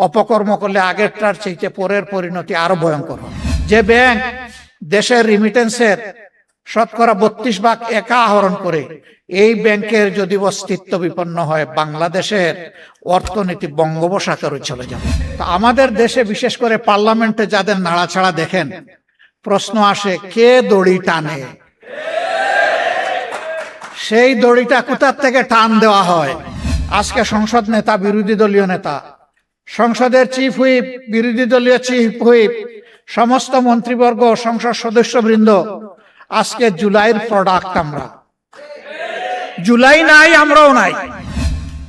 অপকর্ম করলে আগেরটার চাইতে পরের পরিণতি আরো ভয়ঙ্কর হয়। যে ব্যাংক দেশের রিমিটেন্সের শতকরা 32 ভাগ একা আহরণ করে, এই ব্যাংকের যদি অস্তিত্ব বিপন্ন হয়, বাংলাদেশের অর্থনীতি বঙ্গোপসাগরে চলে যাবে। তো আমাদের দেশে বিশেষ করে পার্লামেন্টে যাদের নাড়াছাড়া দেখেন, প্রশ্ন আসে কে দড়ি টানে? সেই দড়িটা কোথার থেকে টান দেওয়া হয়? আজকে সংসদ নেতা, বিরোধী দলীয় নেতা, সংসদের চিফ হুইপ, বিরোধী দলীয় চিফ হুইপ, সমস্ত মন্ত্রীবর্গ, সংসদ সদস্যবৃন্দ, আজকে জুলাইয়ের প্রোডাক্ট আমরা। জুলাই নাই, আমরাও নাই।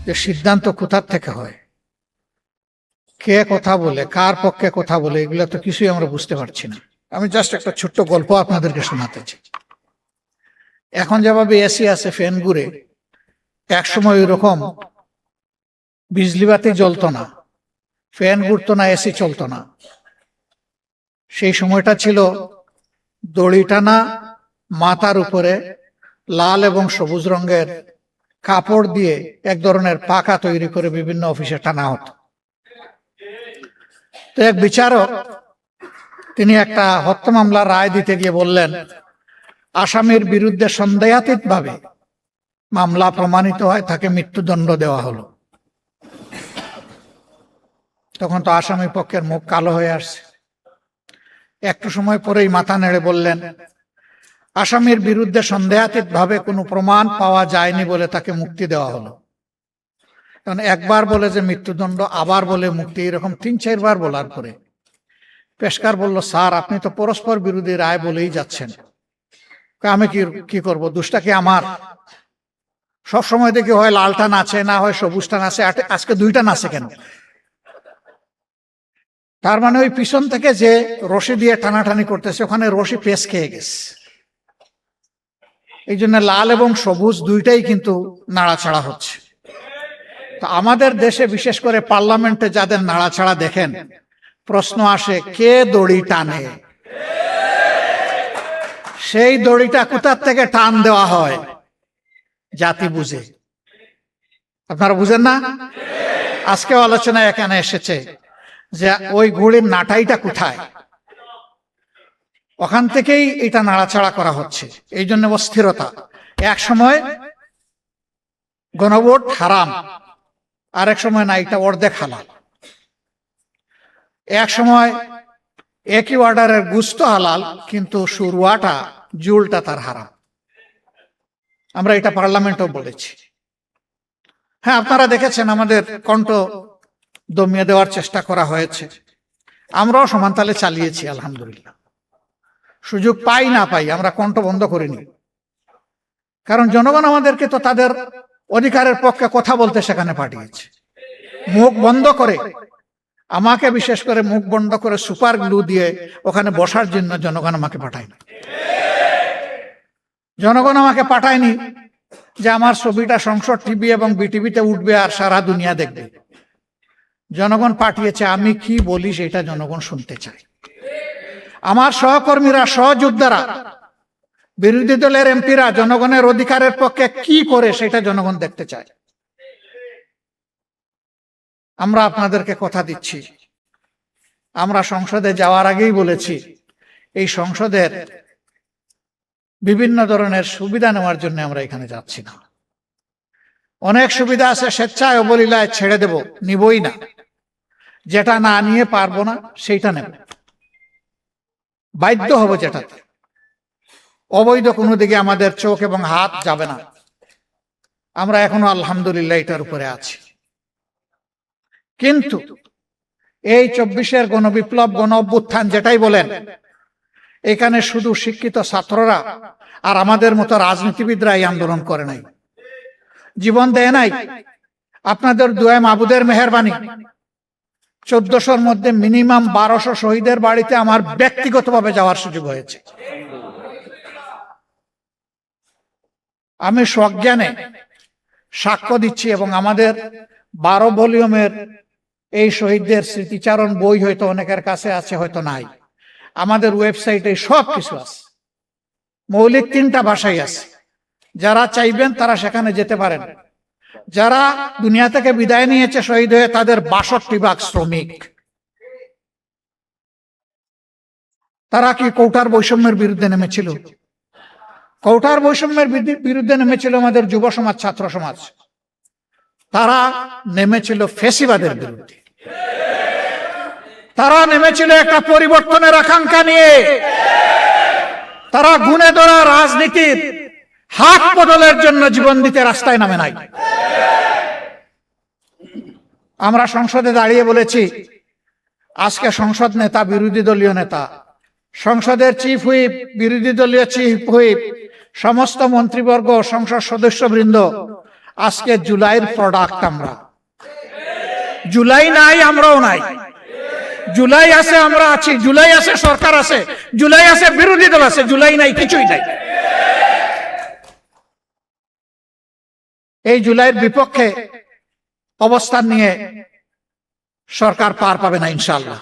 যে সিদ্ধান্ত কোথার থেকে হয়, কে কথা বলে, কার পক্ষে কথা বলে, এগুলো তো কিছুই আমরা বুঝতে পারছি না। আমি জাস্ট একটা ছোট্ট গল্প আপনাদেরকে শোনাতে চাই। এখন যেভাবে এসি আছে, ফ্যান ঘুরে, এক সময় ওই রকম বিজলি বাতি জ্বলতো না, ফ্যান ঘুরতো না, এসি চলতো না। সেই সময়টা ছিল দড়ি টানা, মাথার উপরে লাল এবং সবুজ রঙের কাপড় দিয়ে এক ধরনের পাখা তৈরি করে বিভিন্ন অফিসে টানা হতো। তো এক বিচারক, তিনি একটা হত্যা মামলার রায় দিতে গিয়ে বললেন, আসামির বিরুদ্ধে সন্দেহাতীত ভাবে মামলা প্রমাণিত হয়, তাকে মৃত্যুদণ্ড দেওয়া হলো। তখন তো আসামি পক্ষের মুখ কালো হয়ে আসছে। একটু সময় পরেই মাথা নেড়ে বললেন, আসামির বিরুদ্ধে সন্দেহাতীত ভাবে কোনো প্রমাণ পাওয়া যায়নি বলে তাকে মুক্তি দেওয়া হলো। কারণ একবার বলে যে মৃত্যুদণ্ড, আবার বলে মুক্তি, এরকম 3-4 বার বলার পরে পেশকার বলল, স্যার আপনি তো পরস্পর বিরোধী রায় বলেই যাচ্ছেন, আমি কি করব? দোষটা কি আমার? সব সময় দেখি হয় লালটা নাচে, না হয় সবুজটা নাচে, আজকে দুইটা নাচে কেন? তার মানে ওই পিছন থেকে যে রশি দিয়ে টানাটানি করতেছে, ওখানে রশি পেশ খেয়ে গেছে। এই জন্য লাল এবং সবুজ দুইটাই কিন্তু নাড়াছাড়া হচ্ছে। তো আমাদের দেশে বিশেষ করে পার্লামেন্টে যাদের নাড়াছাড়া দেখেন, প্রশ্ন আসে কে দড়ি টানে? সেই দড়িটা কোথার থেকে টান দেওয়া হয়? জাতি বুঝে। আপনারা বুঝেন না? আজকে আলোচনায় এখানে এসেছে যে ওই ঘুড়ির নাটাইটা কোথায়, ওখান থেকেই এটা নাড়াচাড়া করা হচ্ছে। এই জন্য অস্থিরতা। এক সময় গণভোট হারাম, আরেক সময় না, এটা অর্ধেক হালাল। এক সময় একই অর্ডারের গুস্ত হালাল, কিন্তু শুরুয়াটা, জুলটা তার হারাম। আমরা এটা পার্লামেন্টেও বলেছি। হ্যাঁ, আপনারা দেখেছেন আমাদের কণ্ঠ দমিয়ে দেওয়ার চেষ্টা করা হয়েছে, আমরাও সমানতালে চালিয়েছি আলহামদুলিল্লাহ। সুযোগ পাই না পাই আমরা কণ্ঠ বন্ধ করিনি, কারণ জনগণ আমাদেরকে তো তাদের অধিকারের পক্ষে কথা বলতে সেখানে পাঠিয়েছে। মুখ বন্ধ করে, আমাকে বিশেষ করে মুখ বন্ধ করে সুপার গ্লু দিয়ে ওখানে বসার জন্য জনগণ আমাকে পাঠায়নি। জনগণ আমাকে পাঠায়নি যে আমার ছবিটা সংসদ টিভি এবং বিটিভিতে উঠবে আর সারা দুনিয়া দেখবে। জনগণ পাঠিয়েছে আমি কি বলি সেটা জনগণ শুনতে চায়। আমার সহকর্মীরা, সহযোদ্ধারা, বিরোধী দলের এমপিরা জনগণের অধিকারের পক্ষে কি করে সেটা জনগণ দেখতে চায়। আমরা আপনাদেরকে কথা দিচ্ছি, আমরা সংসদে যাওয়ার আগেই বলেছি, এই সংসদের বিভিন্ন ধরনের সুবিধা নেওয়ার জন্য আমরা এখানে যাচ্ছি না। অনেক সুবিধা আছে, স্বেচ্ছায় অবলীলায় ছেড়ে দেব, নিবই না। যেটা না নিয়ে পারবো না সেইটা নেব, বাধ্য হব যেটাতে। অবৈধ কোনো দিকে আমাদের চোখ এবং হাত যাবে না। আমরা এখনো আলহামদুলিল্লাহ এটার উপরে আছি। কিন্তু এই 24-এর গণবিপ্লব, গণ অভ্যুত্থান যেটাই বলেন, এখানে শুধু শিক্ষিত ছাত্ররা আর আমাদের মতো রাজনীতিবিদরা এই আন্দোলন করে নাই, জীবন দেয় নাই। আপনাদের দুয়া, মাবুদের মেহেরবানি, 1400-র মধ্যে মিনিমাম 1200 শহীদের বাড়িতে আমার ব্যক্তিগতভাবে যাওয়ার সুযোগ হয়েছে। আমি সজ্ঞানে সাক্ষ্য দিচ্ছি, এবং আমাদের 12 ভলিউমের এই শহীদদের স্মৃতিচারণ বই হয়তো অনেকের কাছে আছে, হয়তো নাই। আমাদের ওয়েবসাইটে সব কিছু আছে, মৌলিক 3টা ভাষাই আছে। যারা চাইবেন তারা সেখানে যেতে পারেন। যারা দুনিয়া থেকে বিদায় নিয়েছে শহীদ হয়ে, তাদের ৬২ ভাগ শ্রমিক। তারা কি কোটার বৈষম্যের বিরুদ্ধে নেমেছিল? কোটার বৈষম্যের বিরুদ্ধে নেমেছিল আমাদের যুব সমাজ, ছাত্র সমাজ। তারা নেমেছিল ফ্যাসিবাদের বিরুদ্ধে। তারা নেমেছিল একটা পরিবর্তনের আকাঙ্ক্ষা নিয়ে। তারা গুণে ধরা রাজনীতির হাত বদলের জন্য জীবন দিতে রাস্তায় নামে নাই। আমরা সংসদে দাঁড়িয়ে বলেছি, আজকে সংসদ নেতা, বিরোধী দলীয় নেতা, সংসদের চিফ হুইপ, বিরোধী দলীয় চিফ হুইপ, সমস্ত মন্ত্রীবর্গ, সংসদ সদস্যবৃন্দ, আজকে জুলাইয়ের প্রোডাক্ট আমরা। জুলাই নাই, আমরাও নাই। জুলাই আছে, আমরা আছি। জুলাই আছে, সরকার আছে। জুলাই আছে, বিরোধী দল আছে। জুলাই নাই, কিছুই নাই। এই জুলাইয়ের বিপক্ষে অবস্থান নিয়ে সরকার পার পাবে না ইনশাআল্লাহ।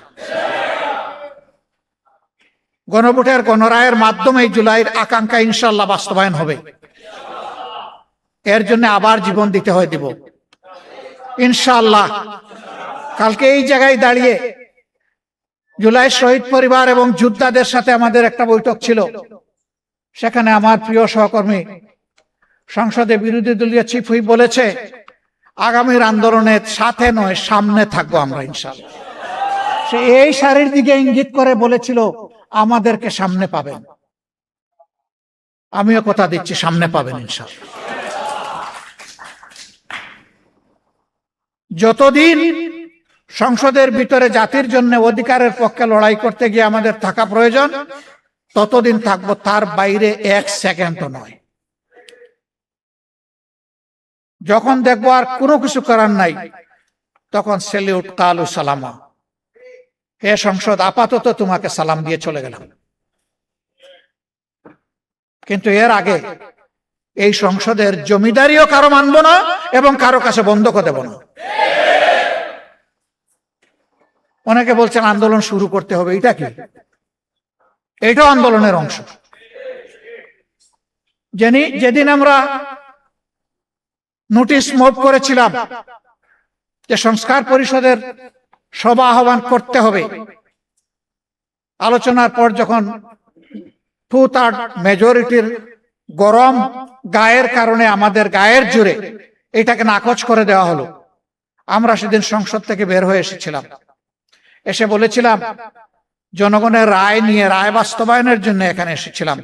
গণভোটের গণরায়ের মাধ্যমে এই জুলাইয়ের আকাঙ্ক্ষা ইনশাআল্লাহ বাস্তবায়ন হবে। এর জন্য আবার জীবন দিতে হয়, দিব ইনশাআল্লাহ। কালকে এই জায়গায় দাঁড়িয়ে জুলাই শহীদ পরিবার এবং যোদ্ধাদের সাথে আমাদের একটা বৈঠক ছিল। সেখানে আমার প্রিয় সহকর্মী সংসদে বিরোধী দলীয় চিফ হুইপ বলেছে, আগামীর আন্দোলনের সাথে নয়, সামনে থাকবো আমরা ইনশাআল্লাহ। সে এই সারির দিকে ইঙ্গিত করে বলেছিল, আমাদেরকে সামনে পাবেন। আমিও কথা দিচ্ছি, সামনে পাবেন ইনশাআল্লাহ। যতদিন সংসদের ভিতরে জাতির জন্য অধিকারের পক্ষে লড়াই করতে গিয়ে আমাদের থাকা প্রয়োজন, ততদিন থাকবো, তার বাইরে এক সেকেন্ডও নয়। যখন দেখবো আর কোনো কিছু করার নাই, তখন সেলিউট, কালু সালামা, হে সংসদ, আপাতত তোমাকে সালাম দিয়ে চলে গেলাম। কিন্তু এর আগে এই সংসদের জমিদারিও কারো মানবো না এবং কারো কাছে বন্ধকও দেব না। অনেকে বলছেন আন্দোলন শুরু করতে হবে, এটা কি? এটাও আন্দোলনের অংশ। যেদিন আমরা নোটিশ মুভ করেছিলাম যে সংস্কার পরিষদের সভা আহ্বান করতে হবে, আলোচনার পর যখন 2/3 মেজরিটির গরম গায়ের কারণে, আমাদের গায়ের জোরে এটাকে নাকচ করে দেওয়া হলো, আমরা সেদিন সংসদ থেকে বের হয়ে এসেছিলাম। এসে বলেছিলাম, জনগণের রায় নিয়ে, রায় বাস্তবায়নের জন্য এখানে এসেছিলাম।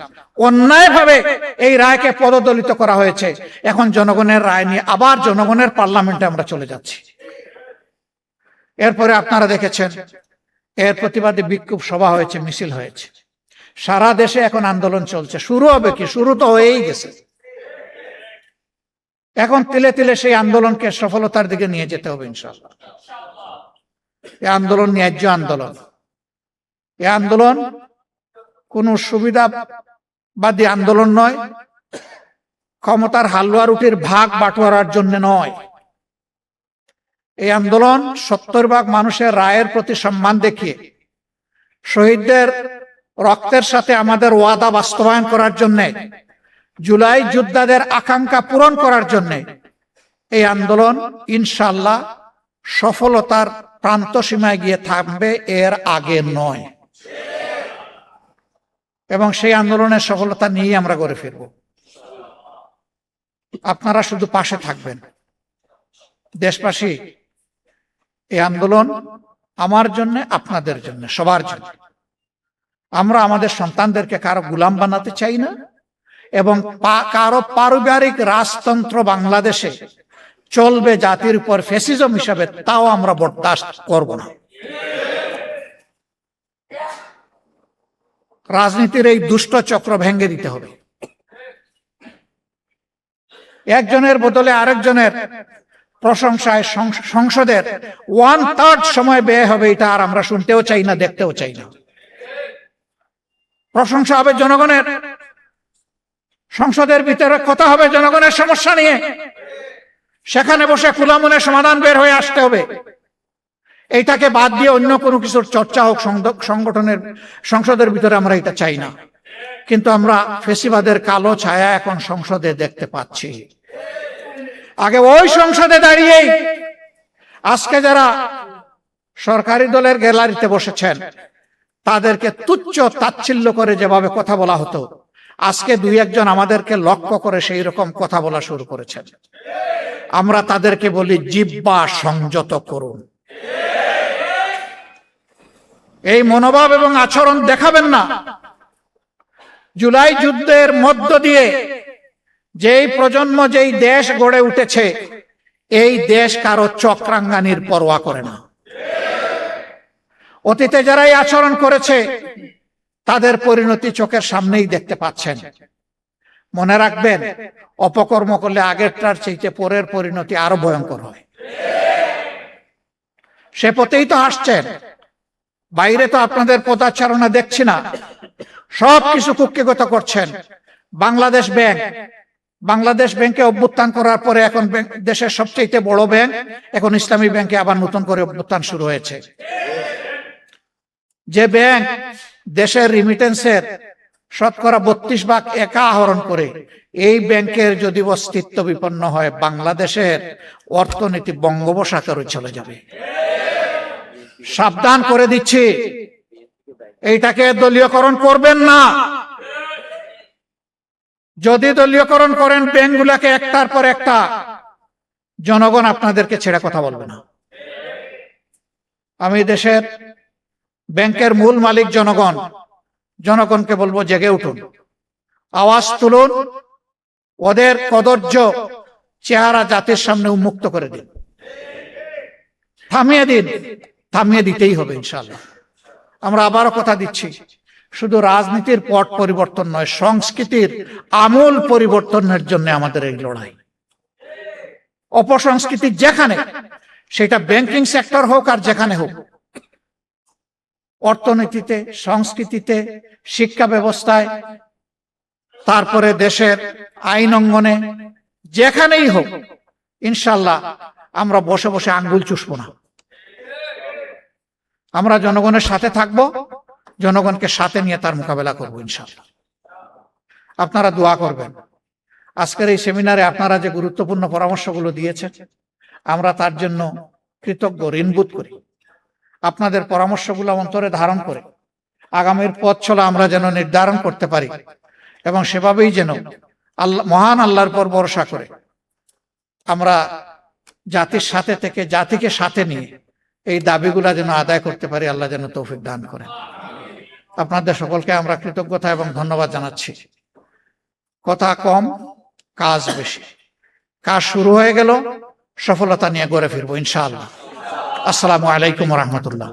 অন্যায়ভাবে এই রায়কে পদদলিত করা হয়েছে। এখন জনগণের রায় নিয়ে আবার জনগণের পার্লামেন্টে আমরা চলে যাচ্ছি। এরপরে আপনারা দেখেছেন, এর প্রতিবাদে বিক্ষোভ সভা হয়েছে, মিছিল হয়েছে। সারা দেশে এখন আন্দোলন চলছে। শুরু হবে কি? শুরু তো হয়েই গেছে। এখন তিলে তিলে সেই আন্দোলনকে সফলতার দিকে নিয়ে যেতে হবে ইনশাআল্লাহ। এই আন্দোলন ন্যায্য আন্দোলন। এই আন্দোলন কোন সুবিধাবাদী আন্দোলন নয়, ক্ষমতার হালুয়া রুটির ভাগ বাটোয়ারার জন্য নয়। এই আন্দোলন ৭০ ভাগ মানুষের রায়ের প্রতি সম্মান দেখিয়ে, শহীদদের রক্তের সাথে আমাদের ওয়াদা বাস্তবায়ন করার জন্য, জুলাই যোদ্ধাদের আকাঙ্ক্ষা পূরণ করার জন্য এই আন্দোলন ইনশাআল্লাহ সফলতার প্রান্ত সীমায় গিয়ে থাকবে, এর আগে নয়। এবং সেই আন্দোলনের সফলতা নিয়ে আমরা গড়ে ফিরব। আপনারা শুধু পাশে থাকবেন। দেশবাসী, এই আন্দোলন আমার জন্য, আপনাদের জন্য, সবার জন্য। আমরা আমাদের সন্তানদেরকে কারো গোলাম বানাতে চাই না এবং কারো পারিবারিক রাজতন্ত্র বাংলাদেশে চলবে জাতির উপর ফ্যাসিজম হিসাবে, তাও আমরা বরদাস্ত করব না। রাজনীতির এই দুষ্ট চক্র ভেঙে দিতে হবে। একজনের বদলে আরেকজনের প্রশংসায় সংসদের 1/3 সময় ব্যয় হবে, এটা আর আমরা শুনতেও চাই না, দেখতেও চাই না। প্রশংসা হবে জনগণের, সংসদের ভিতরে কথা হবে জনগণের সমস্যা নিয়ে, সেখানে বসে খোলা মনে সমাধান বের হয়ে আসতে হবে। এইটাকে বাদ দিয়ে অন্য কোনো কিছুর চর্চা হোক সংসদের ভিতরে, আমরা এটা চাই না। কিন্তু আমরা ফ্যাসিবাদের কালো ছায়া এখন সংসদে দেখতে পাচ্ছি। আগে ওই সংসদে দাঁড়িয়েই আজকে যারা সরকারি দলের গ্যালারিতে বসেছেন তাদেরকে তুচ্ছ তাচ্ছিল্য করে যেভাবে কথা বলা হতো, আজকে দুই একজন আমাদেরকে লক্ষ্য করে সেই রকম কথা বলা শুরু করেছেন। আমরা তাদেরকে বলি জিহ্বা সংযত করুন। এই মনোভাব এবং আচরণ দেখাবেন না। জুলাই যুদ্ধের মধ্য দিয়ে যেই প্রজন্ম, যেই দেশ গড়ে উঠেছে, এই দেশ কারো চক্রাঙ্গানির পরোয়া করে না। অতীতে যারা এই আচরণ করেছে তাদের পরিণতি চোখের সামনেই দেখতে পাচ্ছেন। মনে রাখবেন, অপকর্ম করলে আগেরটার চাইতে পরের পরিণতি আরো ভয়ঙ্কর হয়। সে পথেই তো হাসছেন। বাইরে তো আপনাদের পদাচারণা দেখছি না, সবকিছু কুক্ষিগত করছেন। বাংলাদেশ ব্যাংকে অভ্যুত্থান করার পরে এখন দেশের সবচেয়ে বড় ব্যাংক, এখন ইসলামী ব্যাংকে আবার নতুন করে অভ্যুত্থান শুরু হয়েছে। যে ব্যাংক দেশের রিমিটেন্সের শতকরা 32% একা আহরণ করে, এই ব্যাংকের যদি অস্তিত্ব বিপন্ন হয়, বাংলাদেশের অর্থনীতি বঙ্গোপসাগরে চলে যাবে। সাবধান করে দিচ্ছি, এইটাকে দলীয়করণ করবেন না। যদি দলীয়করণ করেন ব্যাংকগুলোকে একটার পর একটা, জনগণ আপনাদেরকে ছেড়ে কথা বলবে না। আমি দেশের ব্যাংকের মূল মালিক জনগণকে বলবো, জেগে উঠুন, আওয়াজ তুলুন, ওদের কদর্য চেহারা জাতির সামনে উন্মুক্ত করে দিন, থামিয়ে দিতেই হবে ইনশাআল্লাহ। আমরা আবারও কথা দিচ্ছি, শুধু রাজনীতির পট পরিবর্তন নয়, সংস্কৃতির আমূল পরিবর্তনের জন্য আমাদের এই লড়াই। অপসংস্কৃতি যেখানে, সেটা ব্যাংকিং সেক্টর হোক আর যেখানে হোক, অর্থনীতিতে, সংস্কৃতিতে, শিক্ষা ব্যবস্থায়, তারপরে দেশের আইন অঙ্গনে, যেখানেই হোক, ইনশাল্লাহ আমরা বসে বসে আঙ্গুল চুষবো না। আমরা জনগণের সাথে থাকবো, জনগণকে সাথে নিয়ে তার মোকাবেলা করবো ইনশাল্লাহ। আপনারা দোয়া করবেন। আজকের এই সেমিনারে আপনারা যে গুরুত্বপূর্ণ পরামর্শগুলো দিয়েছেন, আমরা তার জন্য কৃতজ্ঞ, ঋণবোধ করি। আপনাদের পরামর্শগুলো অন্তরে ধারণ করে আগামীর পথ চলা আমরা যেন নির্ধারণ করতে পারি, এবং সেভাবেই যেন মহান আল্লাহর পর ভরসা করে আমরা জাতির সাথে থেকে, জাতিকে সাথে নিয়ে এই দাবিগুলা যেন আদায় করতে পারি। আল্লাহ যেন তৌফিক দান করেন। আপনাদের সকলকে আমরা কৃতজ্ঞতা এবং ধন্যবাদ জানাচ্ছি। কথা কম, কাজ বেশি। কাজ শুরু হয়ে গেল, সফলতা নিয়ে গড়ে ফিরবো ইনশাআল্লাহ। আসসালামু আলাইকুম ওয়া রাহমাতুল্লাহ।